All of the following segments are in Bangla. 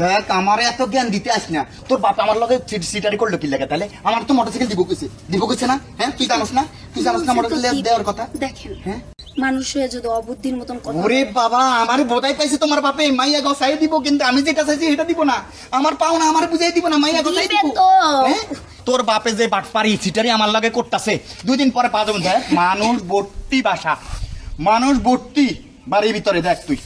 দেখ আমার এত জ্ঞান দিতে আস না, তোর বাপ আমার লগে সিটারি করলো কি লাগে? তাহলে আমার তো মোটরসাইকেল দিব কইছে না? হ্যাঁ তুই জানোস না মোটরসাইকেল দেওয়ার কথা? দেখেন হ্যাঁ মানুষ হয়ে যদি অবুদ্ধির মতন কথা ওরে বাবা, আমারে বোধাই পাইছে তোমার বাপে, মাইয়া গসাই দিব, কিন্তু আমি যেটা চাইছি এটা দিব না। আমার পাও না, আমার বুঝাই দিব না, মাইয়া গসাই দিব। দিবে তো। হ্যাঁ? তোর বাপে যে বাটপারি সিটারি আমার লগে করতেছে, 2 দিন পরে পা দেবেন। দেখ মানুষ ভর্তি বাসা, মানুষ ভর্তি বাড়ির ভিতরে। দেখ তুই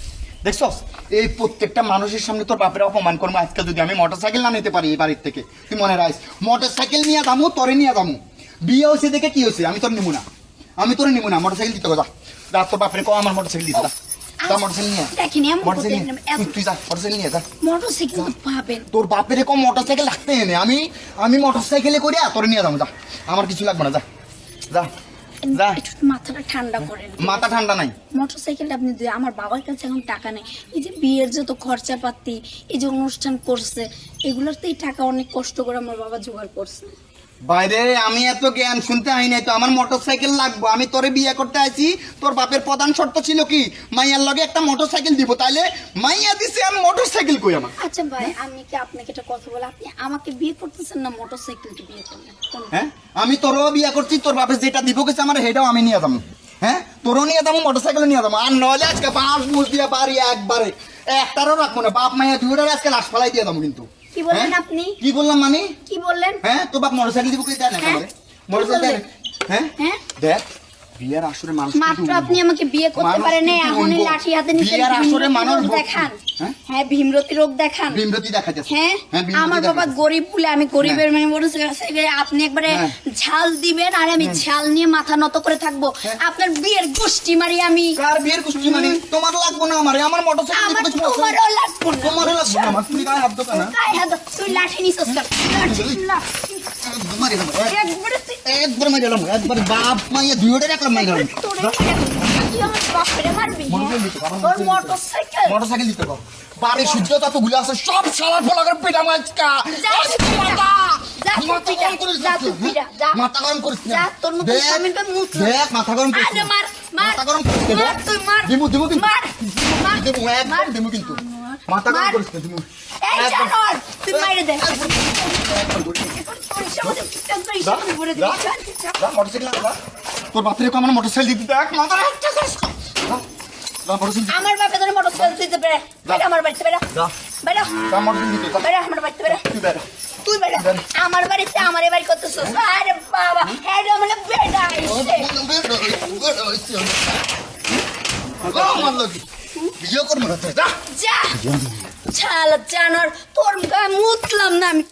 দেখছস এই প্রত্যেকটা মানুষের সামনে তোর বাপের অপমান করবো আজকে যদি আমি মোটরসাইকেল না নিতে পারি এই বাড়ির থেকে। তুই মনে রাখিস, মোটরসাইকেল নিয়ে দামু, তোরে নিয়ে দামু। বিয়ে হয়েছে দেখে কি হয়েছে, আমি তোর নিবো না, মোটরসাইকেল দিতে যা। যা তোর বাপের কো আমার মোটরসাইকেল দিতে যা, মোটরসাইকেল নিয়ে দেখেনি আমি মোটরসাইকেল তুই যা, মোটরসাইকেল নিয়ে যা। মোটরসাইকেল তো পাবেন। তোর বাপের কো মোটরসাইকেল লাগতে এনে আমি মোটরসাইকেলে করে তোরে নিয়ে যাবো। যা, আমার কিছু লাগবে না, যা যা যা। একটু মাথাটা ঠান্ডা করেন। মাথা ঠান্ডা নাই। মোটরসাইকেলটা আপনি দিয়ে, আমার বাবার কাছে এখন টাকা নেই। এই যে বিয়ের যত খরচাপাতি, এই যে অনুষ্ঠান করছে, এগুলোর তো এই টাকা অনেক কষ্ট করে আমার বাবা জোগাড় করছে। বাইরে আমি এত জ্ঞান শুনতে আই নাই তো, আমার মোটরসাইকেল লাগবো। আমি তোরে বিয়ে করতে আইছি, তোর বাপের প্রধান শর্ত ছিল কি মাইয়ার লগে একটা মোটরসাইকেল দিব, তাইলে মাইয়া দিছে, আমি মোটরসাইকেল কই আমার। আচ্ছা ভাই, আমি কি আপনাকে একটা কথা বলে, আপনি আমাকে বিয়ে করতেছেন না মোটরসাইকেলকে বিয়ে করলেন? হ্যাঁ আমি তোরও বিয়ে করছি, তোর বাপে যেটা দিব গেছে আমার সেটাও আমি নিয়ে যাবো। হ্যাঁ তোরও নিয়ে যাবো, মোটরসাইকেল নিয়ে যাবো। আর নইলে আজকে 5 মুজ দিয়ে বাড়ি একবারে একটারও রাখবো না, বাপ মাইয়া দুইটার আজকে লাশ ফালাই দিয়ে যাবো। কিন্তু কি বললেন আপনি? কি বললাম মানে? কি বললেন? হ্যাঁ তোর বাপ মোটরসাইকেল দিব কই? দেয় না হ্যাঁ? মোটরসাইকেল দেয় না। হ্যাঁ হ্যাঁ দেখ বিয়ের আসরে মানুষ মাত্র আপনি আমাকে বিয়ে করতে মানুষ পারেন না, কিন্তু এখনই উনবো। লাঠি হাতে নিয়ে বিয়ের আসরে মানুষ দেখান। হ্যাঁ? হ্যাঁ ভীমরতি রোগ দেখান। বিমরতি দেখা যাচ্ছে। হ্যাঁ বিমরতি আমার দেখা বাবা যাচ্ছে। গরিব বলে আমি গরিবের মেয়ে বলেছি, আপনি একবারে হ্যাঁ। ঝাল দিবেন আর আমি ঝাল নিয়ে মাথা নত করে থাকবো। হ্যাঁ। আপনার বিয়ের গোষ্ঠী মারি আমি। কার বিয়ের কুষ্টি মানে? তোমার লাগবো না, আমার মোটরসাইকেল আমার দিব। তোমারও লাগবো না। তোমারও লাগবে না, আমার তুমি গায়ে হাত দোকা না। গায়ে হাত দাও। তুই লাঠি নিছিস কেন? লাঠি। মারি দেবো, একবারে তুই একবার মারি দিলাম, একবার বাপ মাইয়া দুইটার একলা মারি দিলাম। তোরে তুই আমার বাপরে মারবি? মোটরসাইকেল দিতে পারো, তোর মোটরসাইকেল মোটরসাইকেল দিতে পারো। বাড়ির সূর্য তত গুলো আছে সব সারা ফলা করে পেটা মাছকা। যা, তুই যা, তুই পিটা, যা। মাথা গরম করিস না। যা, তোর মতো দেখ, স্বামীটা মুখ না। দেখ মাথা গরম করিস আরে না। মার, মার, মাথা গরম করিস না। মার, তুই মার। দিমু কিন্তু মার, মার, দিমু একদম মার। দিমু কিন্তু মাথা গরম মার। করিস না, দিমু এই একদম। জানোয়ার, তুই মাইরে দে। যা, যা, মোটরসাইকেল আন, যা। তোর বাপের কো আমার মোটরসাইকেল দিতে দেখ, মাথা একটা করিস না। যা, মোটরসাইকেল দিতে। আমার বাপে তোর মোটরসাইকেল দিতে পারে। বেটা আমার বাড়িতে বেটা। যা, বেটা। যা, মোটরসাইকেল দিতে, যা। বেটা আমার বাড়িতে বেটা। তুই বেরো। তুই বেটা। বেটা। আমার বাড়িতে আমারে বাড়ি করতেছিস। আরে বাবা, হ্যাঁ রে আমার বেটা আইছে। আমার লোক বিয়ে করবো না, যা। যা। শালা জানোয়ার, তোর গায়ে মুতলাম না আমি।